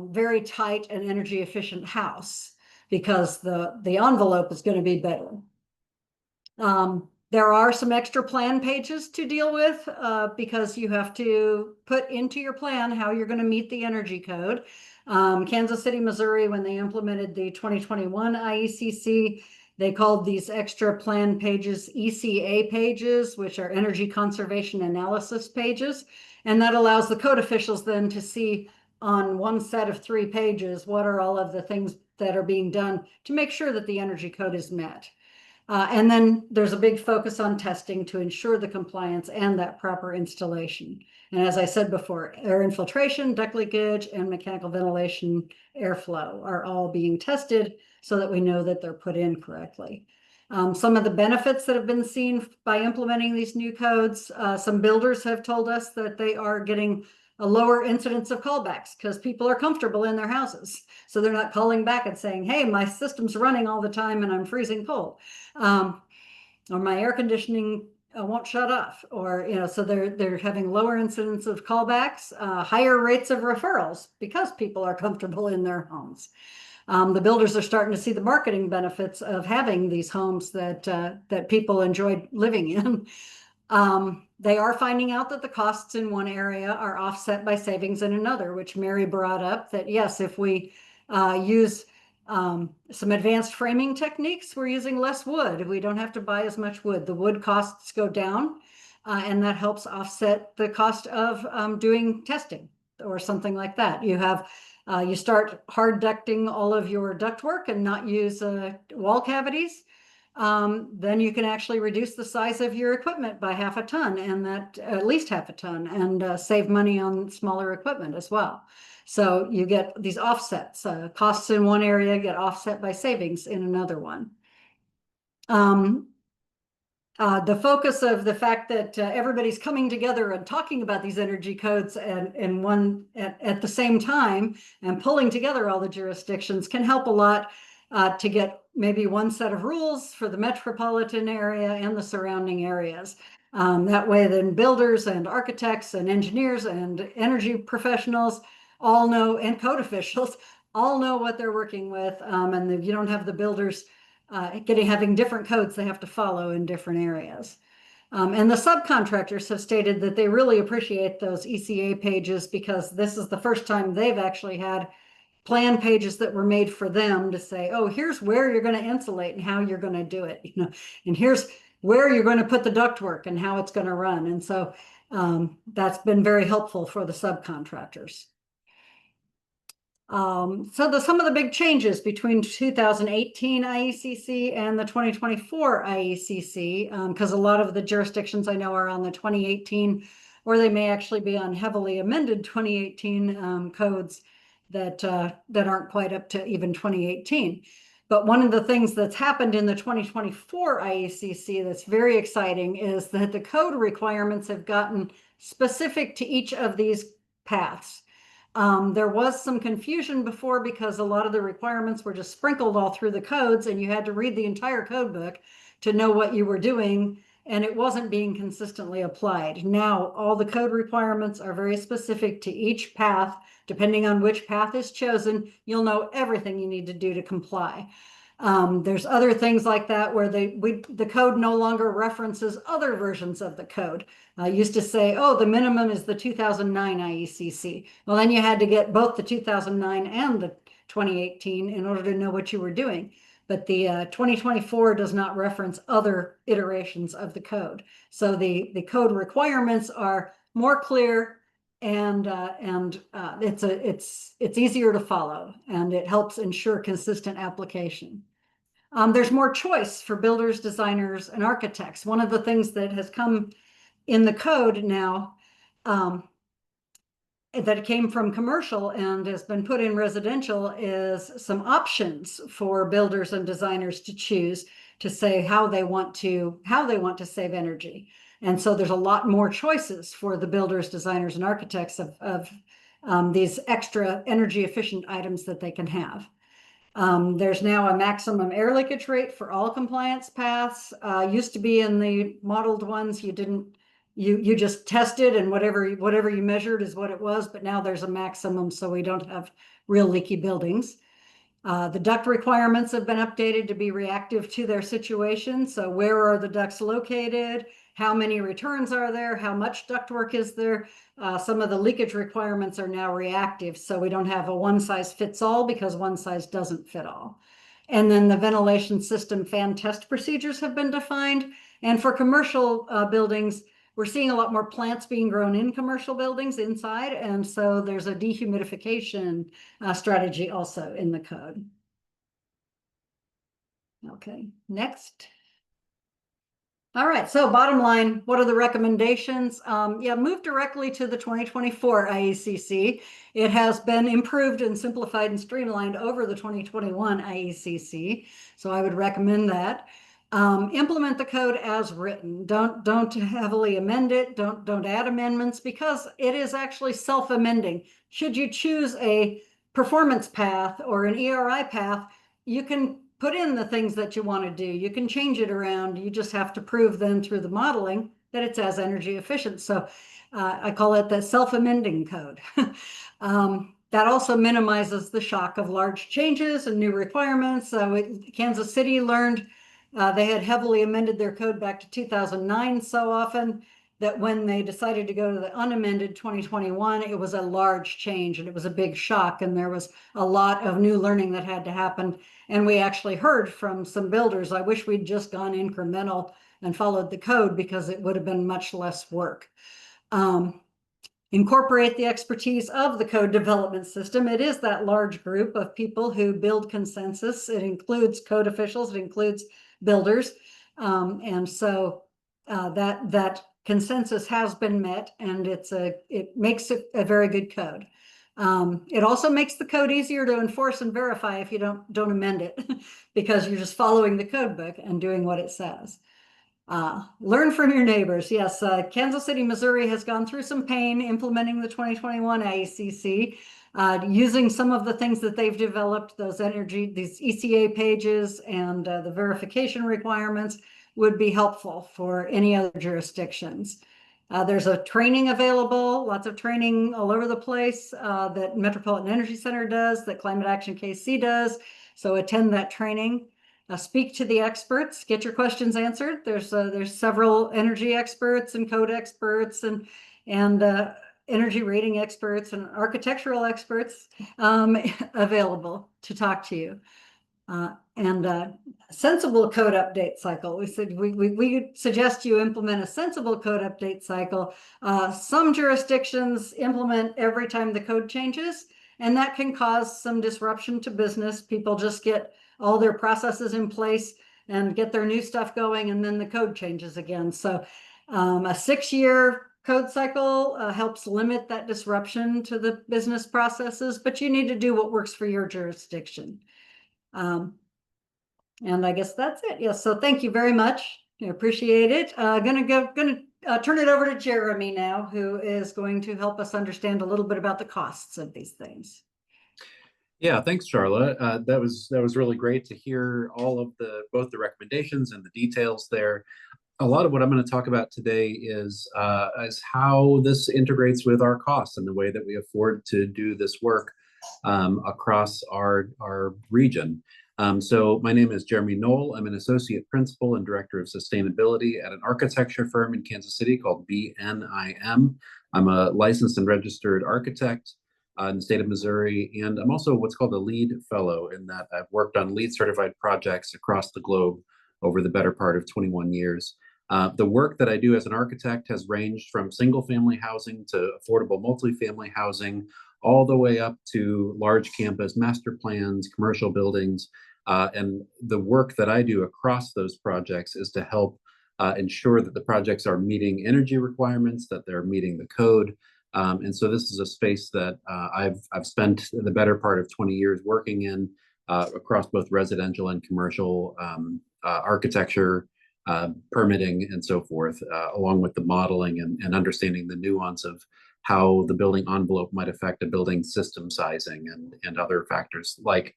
very tight and energy efficient house, because the envelope is going to be better. There are some extra plan pages to deal with because you have to put into your plan how you're going to meet the energy code. Kansas City, Missouri, when they implemented the 2021 IECC, they called these extra plan pages ECA pages, which are energy conservation analysis pages. And that allows the code officials then to see on one set of 3 pages what are all of the things that are being done to make sure that the energy code is met. And then there's a big focus on testing to ensure the compliance and that proper installation. And as I said before, air infiltration, duct leakage, and mechanical ventilation airflow are all being tested so that we know that they're put in correctly. Some of the benefits that have been seen by implementing these new codes, some builders have told us that they are getting a lower incidence of callbacks because people are comfortable in their houses. So they're not calling back and saying, hey, my system's running all the time and I'm freezing cold. Or my air conditioning won't shut off. Or, so they're having lower incidence of callbacks, higher rates of referrals because people are comfortable in their homes. The builders are starting to see the marketing benefits of having these homes that people enjoy living in. They are finding out that the costs in one area are offset by savings in another, which Mary brought up, that yes, if we use some advanced framing techniques, we're using less wood. We don't have to buy as much wood. The wood costs go down, and that helps offset the cost of doing testing or something like that. You start hard ducting all of your ductwork and not use wall cavities. Then you can actually reduce the size of your equipment by half a ton, and that at least half a ton, and save money on smaller equipment as well. So you get these offsets. Costs in one area get offset by savings in another one. The focus of the fact that everybody's coming together and talking about these energy codes at the same time and pulling together all the jurisdictions can help a lot to get maybe one set of rules for the metropolitan area and the surrounding areas. That way then builders and architects and engineers and energy professionals all know, and code officials all know what they're working with, and you don't have the builders having different codes they have to follow in different areas. And the subcontractors have stated that they really appreciate those ECA pages because this is the first time they've actually had plan pages that were made for them to say, oh, here's where you're going to insulate and how you're going to do it, and here's where you're going to put the ductwork and how it's going to run. And so that's been very helpful for the subcontractors. Some of the big changes between 2018 IECC and the 2024 IECC, because a lot of the jurisdictions I know are on the 2018, or they may actually be on heavily amended 2018 codes that aren't quite up to even 2018. But one of the things that's happened in the 2024 IECC that's very exciting is that the code requirements have gotten specific to each of these paths. There was some confusion before because a lot of the requirements were just sprinkled all through the codes and you had to read the entire code book to know what you were doing, and it wasn't being consistently applied. Now, all the code requirements are very specific to each path. Depending on which path is chosen, you'll know everything you need to do to comply. There's other things like that where the code no longer references other versions of the code. Used to say, oh, the minimum is the 2009 IECC. Well, then you had to get both the 2009 and the 2018 in order to know what you were doing. But the 2024 does not reference other iterations of the code. So the code requirements are more clear, and it's easier to follow, and it helps ensure consistent application. There's more choice for builders, designers, and architects. One of the things that has come in the code now that came from commercial and has been put in residential is some options for builders and designers to choose to say how they want to save energy. And so there's a lot more choices for the builders, designers, and architects of these extra energy efficient items that they can have. There's now a maximum air leakage rate for all compliance paths. Used to be in the modeled ones, you just tested and whatever you measured is what it was, but now there's a maximum, so we don't have real leaky buildings. The duct requirements have been updated to be reactive to their situation. So where are the ducts located? How many returns are there? How much ductwork is there? Some of the leakage requirements are now reactive, so we don't have a one size fits all because one size doesn't fit all. And then the ventilation system fan test procedures have been defined. And for commercial buildings, we're seeing a lot more plants being grown in commercial buildings inside. And so there's a dehumidification strategy also in the code. Okay, next. All right, so bottom line, what are the recommendations? Move directly to the 2024 IECC. It has been improved and simplified and streamlined over the 2021 IECC, so I would recommend that. Implement the code as written. Don't heavily amend it. Don't add amendments because it is actually self-amending. Should you choose a performance path or an ERI path, you can put in the things that you want to do. You can change it around. You just have to prove then through the modeling that it's as energy efficient. So I call it the self-amending code. That also minimizes the shock of large changes and new requirements. Kansas City learned they had heavily amended their code back to 2009 so often that when they decided to go to the unamended 2021, it was a large change and it was a big shock, and there was a lot of new learning that had to happen. And we actually heard from some builders, I wish we'd just gone incremental and followed the code because it would have been much less work. Incorporate the expertise of the code development system. It is that large group of people who build consensus. It includes code officials, it includes builders. And so that consensus has been met, and it makes it a very good code. It also makes the code easier to enforce and verify if you don't amend it because you're just following the code book and doing what it says. Learn from your neighbors. Yes, Kansas City, Missouri has gone through some pain implementing the 2021 IECC, using some of the things that they've developed, these ECA pages and the verification requirements would be helpful for any other jurisdictions. There's a training available, lots of training all over the place that Metropolitan Energy Center does, that Climate Action KC does. So attend that training. Speak to the experts, get your questions answered. There's several energy experts and code experts and energy rating experts and architectural experts available to talk to you. And sensible code update cycle. We said we suggest you implement a sensible code update cycle. Some jurisdictions implement every time the code changes, and that can cause some disruption to business. People just get all their processes in place and get their new stuff going, and then the code changes again. So a 6-year code cycle helps limit that disruption to the business processes, but you need to do what works for your jurisdiction. And I guess that's it. Yes. So thank you very much. I appreciate it. Gonna turn it over to Jeremy now, who is going to help us understand a little bit about the costs of these things. Yeah, thanks, Sharla. That was really great to hear all of both the recommendations and the details there. A lot of what I'm going to talk about today is how this integrates with our costs and the way that we afford to do this work across our region. So my name is Jeremy Knoll. I'm an associate principal and director of sustainability at an architecture firm in Kansas City called BNIM. I'm a licensed and registered architect in the state of Missouri, and I'm also what's called a LEED fellow, in that I've worked on LEED certified projects across the globe over the better part of 21 years. The work that I do as an architect has ranged from single family housing to affordable multifamily housing, all the way up to large campus master plans, commercial buildings. And the work that I do across those projects is to help ensure that the projects are meeting energy requirements, that they're meeting the code. And so this is a space that I've spent the better part of 20 years working in across both residential and commercial architecture, permitting, and so forth, along with the modeling and understanding the nuance of how the building envelope might affect a building system sizing and other factors like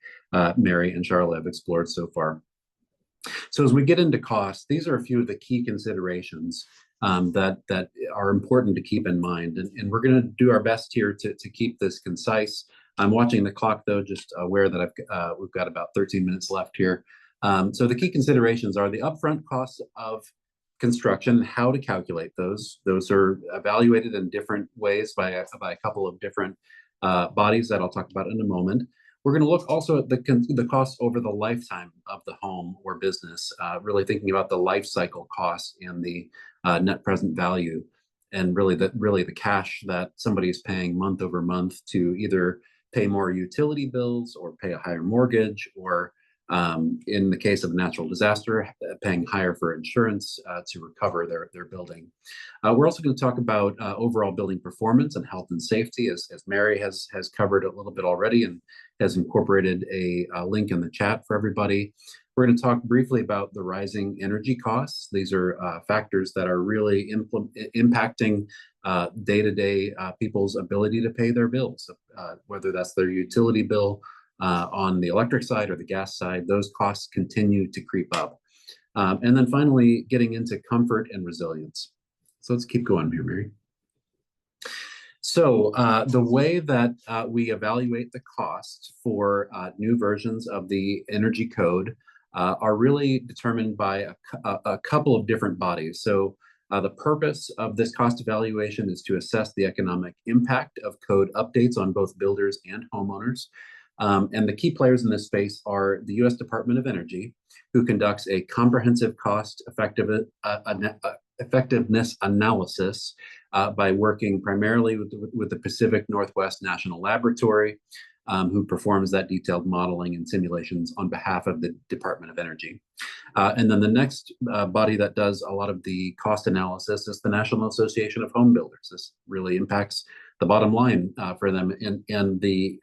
Mary and Sharla have explored so far. So as we get into costs, these are a few of the key considerations that are important to keep in mind. And we're going to do our best here to keep this concise. I'm watching the clock, though, just aware that we've got about 13 minutes left here. So the key considerations are the upfront costs of construction, how to calculate those. Those are evaluated in different ways by a couple of different bodies that I'll talk about in a moment. We're going to look also at the costs over the lifetime of the home or business, really thinking about the life cycle costs and the net present value, and really the cash that somebody is paying month over month to either pay more utility bills or pay a higher mortgage, or in the case of a natural disaster, paying higher for insurance to recover their building. We're also going to talk about overall building performance and health and safety, as Mary has covered a little bit already and has incorporated a link in the chat for everybody. We're going to talk briefly about the rising energy costs. These are factors that are really impacting day-to-day people's ability to pay their bills, whether that's their utility bill, on the electric side or the gas side. Those costs continue to creep up. And then finally, getting into comfort and resilience. So let's keep going here, Mary. So the way that we evaluate the cost for new versions of the Energy Code are really determined by a couple of different bodies. So the purpose of this cost evaluation is to assess the economic impact of code updates on both builders and homeowners. And the key players in this space are the U.S. Department of Energy, who conducts a comprehensive cost effectiveness analysis by working primarily with the Pacific Northwest National Laboratory, who performs that detailed modeling and simulations on behalf of the Department of Energy. And then the next body that does a lot of the cost analysis is the National Association of Home Builders. This really impacts the bottom line for them, and the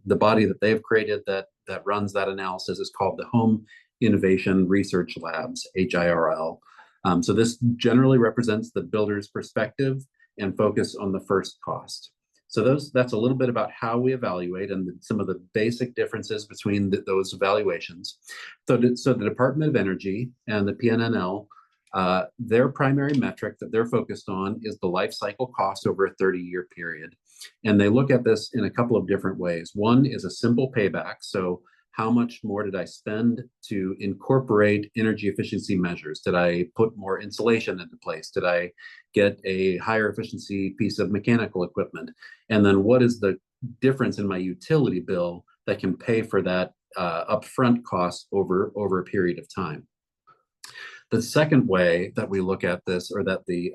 body that they've created that runs that analysis is called the Home Innovation Research Labs, HIRL. So this generally represents the builder's perspective and focus on the first cost. So that's a little bit about how we evaluate and some of the basic differences between those evaluations. So the Department of Energy and the PNNL, their primary metric that they're focused on is the life cycle cost over a 30-year period. And they look at this in a couple of different ways. One is a simple payback. So how much more did I spend to incorporate energy efficiency measures? Did I put more insulation into place? Did I get a higher efficiency piece of mechanical equipment? And then what is the difference in my utility bill that can pay for that upfront cost over a period of time? The second way that we look at this, or that the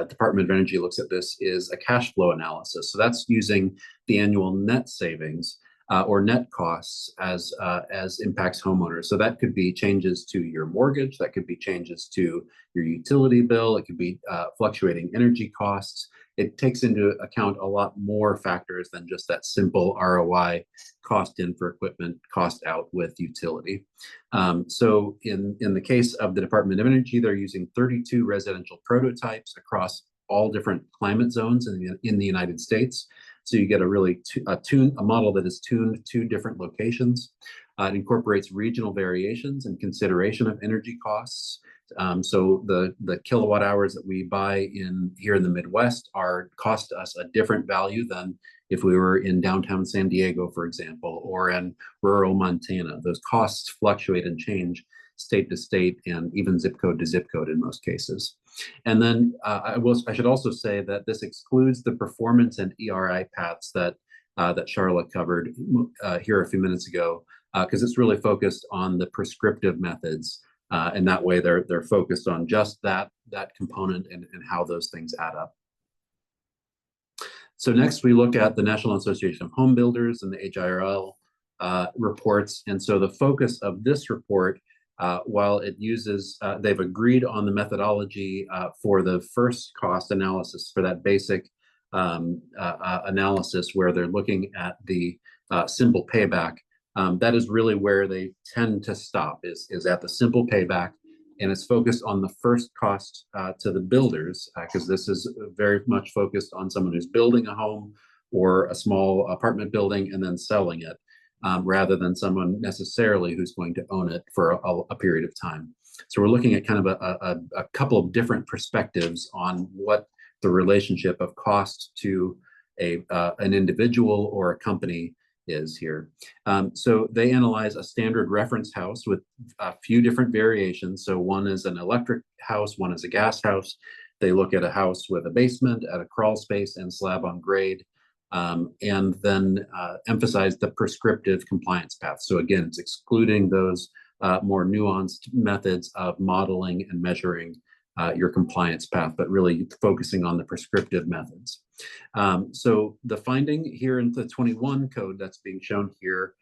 Department of Energy looks at this, is a cash flow analysis. So that's using the annual net savings or net costs as impacts homeowners. So that could be changes to your mortgage, that could be changes to your utility bill, it could be fluctuating energy costs. It takes into account a lot more factors than just that simple ROI, cost in for equipment, cost out with utility. So in the case of the Department of Energy, they're using 32 residential prototypes across all different climate zones in the United States. So you get a model that is tuned to different locations. It incorporates regional variations and consideration of energy costs. So the kilowatt hours that we buy here in the Midwest cost us a different value than if we were in downtown San Diego, for example, or in rural Montana. Those costs fluctuate and change state to state and even zip code to zip code in most cases. And then I should also say that this excludes the performance and ERI paths that Sharla covered here a few minutes ago, because it's really focused on the prescriptive methods. And that way they're focused on just that component and how those things add up. So next we look at the National Association of Home Builders and the HIRL reports. And so the focus of this report, while it uses, they've agreed on the methodology for the first cost analysis for that basic analysis where they're looking at the simple payback. That is really where they tend to stop, is at the simple payback, and it's focused on the first cost to the builders, because this is very much focused on someone who's building a home or a small apartment building and then selling it, rather than someone necessarily who's going to own it for a period of time. So we're looking at kind of a couple of different perspectives on what the relationship of cost to an individual or a company is here. So they analyze a standard reference house with a few different variations. So one is an electric house, one is a gas house. They look at a house with a basement, at a crawl space, and slab on grade, and then emphasize the prescriptive compliance path. So again, it's excluding those more nuanced methods of modeling and measuring your compliance path, but really focusing on the prescriptive methods. So the finding here in the 21 code that's being shown here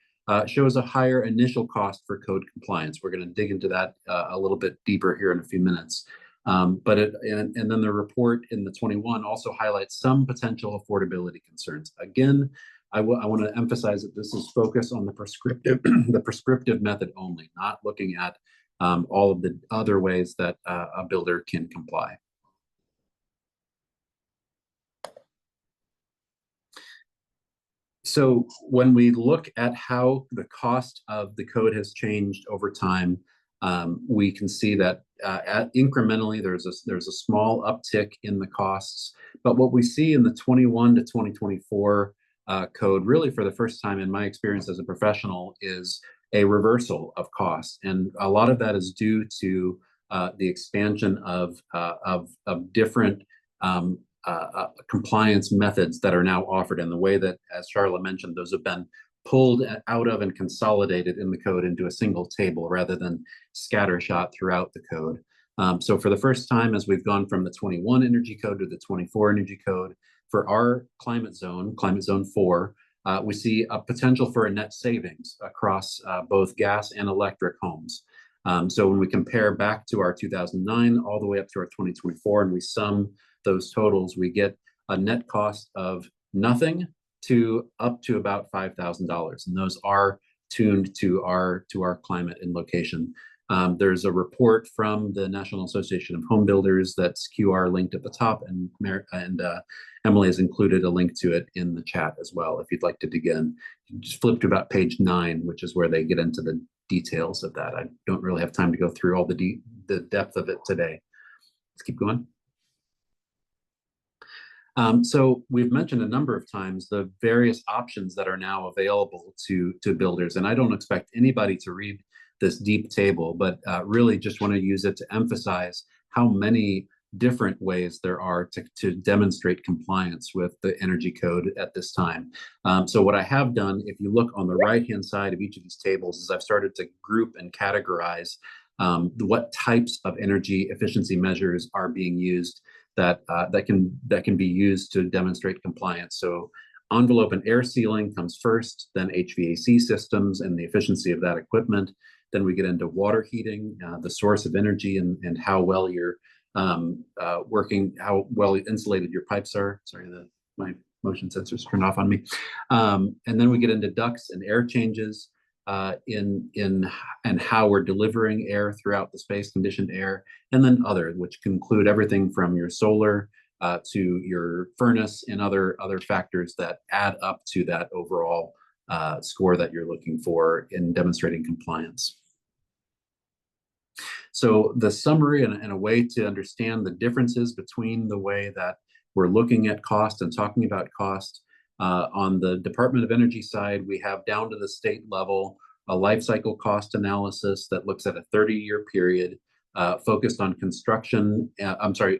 shows a higher initial cost for code compliance. We're going to dig into that a little bit deeper here in a few minutes. And then the report in the 21 also highlights some potential affordability concerns. Again, I want to emphasize that this is focused on the prescriptive method only, not looking at all of the other ways that a builder can comply. So when we look at how the cost of the code has changed over time, we can see that incrementally there's a small uptick in the costs. But what we see in the 21 to 2024 code, really for the first time in my experience as a professional, is a reversal of costs, and a lot of that is due to the expansion of different compliance methods that are now offered, and the way that, as Sharla mentioned, those have been pulled out of and consolidated in the code into a single table rather than scattershot throughout the code. So for the first time, as we've gone from the 21 energy code to the 24 energy code, for our climate zone 4, we see a potential for a net savings across both gas and electric homes. So when we compare back to our 2009 all the way up to our 2024, and we sum those totals, we get a net cost of nothing to up to about $5,000, and those are tuned to our climate and location. There's a report from the National Association of Home Builders that's QR linked at the top, and Emily has included a link to it in the chat as well if you'd like to dig in. You just flip to about page 9, which is where they get into the details of that. I don't really have time to go through all the depth of it today. Let's keep going. So we've mentioned a number of times the various options that are now available to builders, and I don't expect anybody to read this deep table, but really just want to use it to emphasize how many different ways there are to demonstrate compliance with the energy code at this time. So what I have done, if you look on the right-hand side of each of these tables, is I've started to group and categorize what types of energy efficiency measures are being used that can be used to demonstrate compliance. So envelope and air sealing comes first, then HVAC systems and the efficiency of that equipment. Then we get into water heating, the source of energy, and how well you're working, how well insulated your pipes are. Sorry, my motion sensors turned off on me. And then we get into ducts and air changes, and how we're delivering air throughout the space, conditioned air, and then other, which can include everything from your solar to your furnace and other factors that add up to that overall score that you're looking for in demonstrating compliance. So the summary and a way to understand the differences between the way that we're looking at cost and talking about cost. On the Department of Energy side, we have down to the state level a life cycle cost analysis that looks at a 30-year period focused on construction.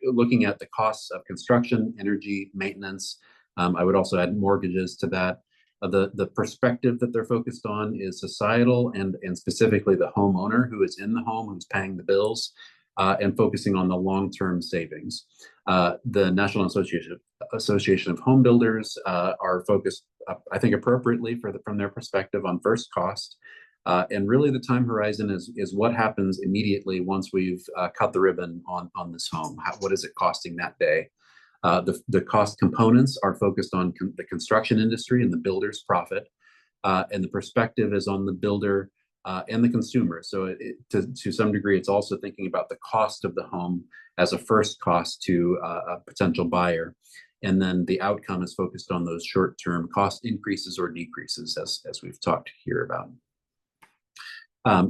Looking at the costs of construction, energy, maintenance. I would also add mortgages to that. The perspective that they're focused on is societal and specifically the homeowner who is in the home, who's paying the bills, and focusing on the long-term savings. The National Association of Home Builders are focused, I think, appropriately from their perspective on first cost. And really the time horizon is what happens immediately once we've cut the ribbon on this home. What is it costing that day? The cost components are focused on the construction industry and the builder's profit. And the perspective is on the builder and the consumer. So to some degree, it's also thinking about the cost of the home as a first cost to a potential buyer. And then the outcome is focused on those short-term cost increases or decreases, as we've talked here about.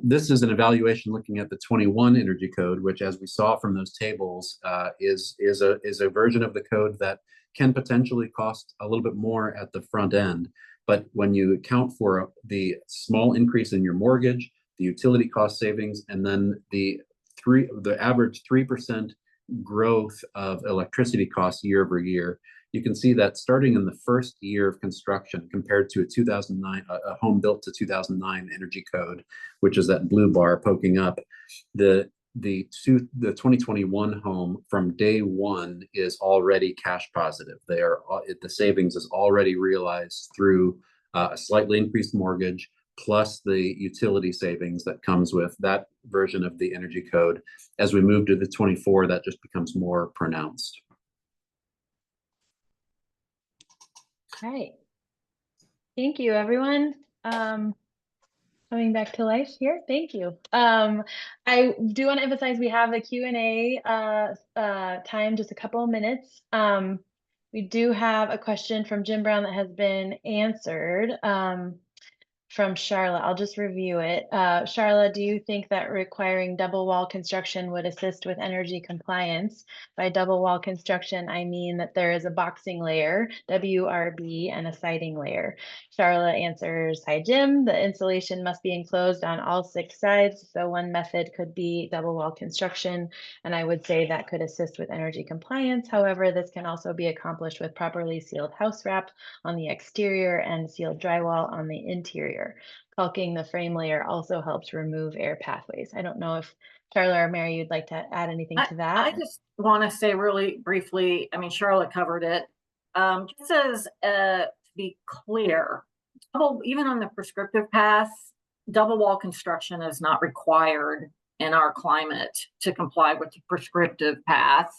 This is an evaluation looking at the 21 Energy Code, which, as we saw from those tables, is a version of the code that can potentially cost a little bit more at the front end. But when you account for the small increase in your mortgage, the utility cost savings, and then the average 3% growth of electricity costs year over year, you can see that starting in the first year of construction compared to a home built to 2009 Energy Code, which is that blue bar poking up, the 2021 home from day one is already cash positive. The savings is already realized through a slightly increased mortgage plus the utility savings that comes with that version of the Energy Code. As we move to the 24, that just becomes more pronounced. All right. Thank you, everyone. Coming back to life here. Thank you. I do want to emphasize we have a Q&A time, just a couple of minutes. We do have a question from Jim Brown that has been answered from Sharla. I'll just review it. Sharla, do you think that requiring double wall construction would assist with energy compliance? By double wall construction, I mean that there is a boxing layer, WRB, and a siding layer. Sharla answers, hi Jim, the insulation must be enclosed on all 6 sides. So one method could be double wall construction, and I would say that could assist with energy compliance. However, this can also be accomplished with properly sealed house wrap on the exterior and sealed drywall on the interior. Caulking the frame layer also helps remove air pathways. I don't know if Sharla or Mary, you'd like to add anything to that? I just want to say really briefly, I mean, Sharla covered it. Just as to be clear, even on the prescriptive path, double wall construction is not required in our climate to comply with the prescriptive path.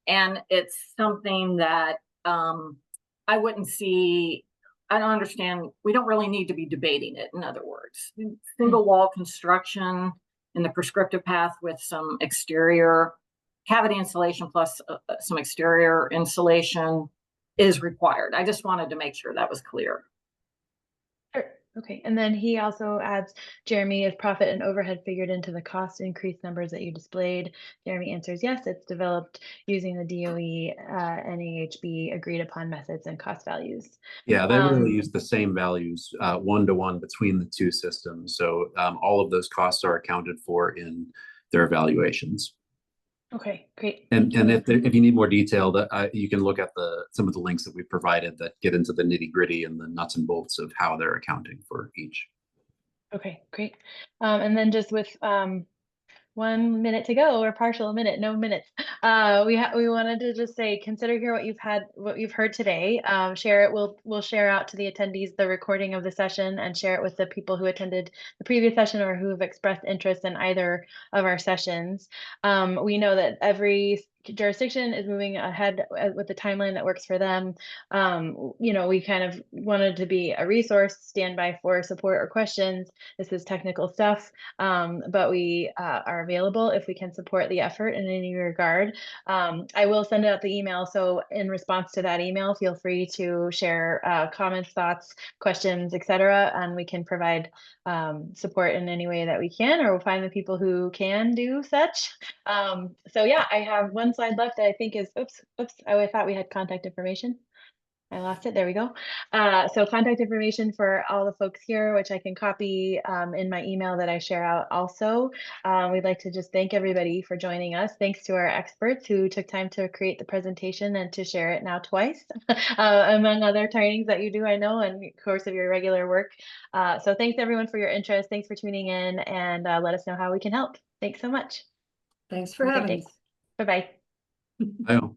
And it's something that I wouldn't see. I don't understand. We don't really need to be debating it. In other words, single wall construction in the prescriptive path with some exterior cavity insulation plus some exterior insulation is required. I just wanted to make sure that was clear. Sure. Okay, and then he also adds, Jeremy, is profit and overhead figured into the cost increase numbers that you displayed? Jeremy answers, yes, it's developed using the DOE, NAHB agreed upon methods and cost values. Yeah, they really use the same values, 1-to-1 between the two systems. So all of those costs are accounted for in their evaluations. Okay, great. And if you need more detail, that you can look at some of the links that we provided that get into the nitty gritty and the nuts and bolts of how they're accounting for each. Okay, great. And then just with 1 minute to go, or partial a minute, no minutes. We wanted to just say, consider here what you've heard today. Share it. We'll share out to the attendees the recording of the session and share it with the people who attended the previous session or who have expressed interest in either of our sessions. We know that every jurisdiction is moving ahead with the timeline that works for them. We kind of wanted to be a resource, standby for support or questions. This is technical stuff, but we are available if we can support the effort in any regard. I will send out the email. So in response to that email, feel free to share comments, thoughts, questions, etc. And we can provide support in any way that we can, or we'll find the people who can do such. So yeah, I have one slide left that I think is, oops, I thought we had contact information. I lost it. There we go. So contact information for all the folks here, which I can copy in my email that I share out also. We'd like to just thank everybody for joining us. Thanks to our experts who took time to create the presentation and to share it now twice, among other trainings that you do, I know, in the course of your regular work. So thanks everyone for your interest. Thanks for tuning in, and let us know how we can help. Thanks so much. Thanks for having us. Bye-bye. I know.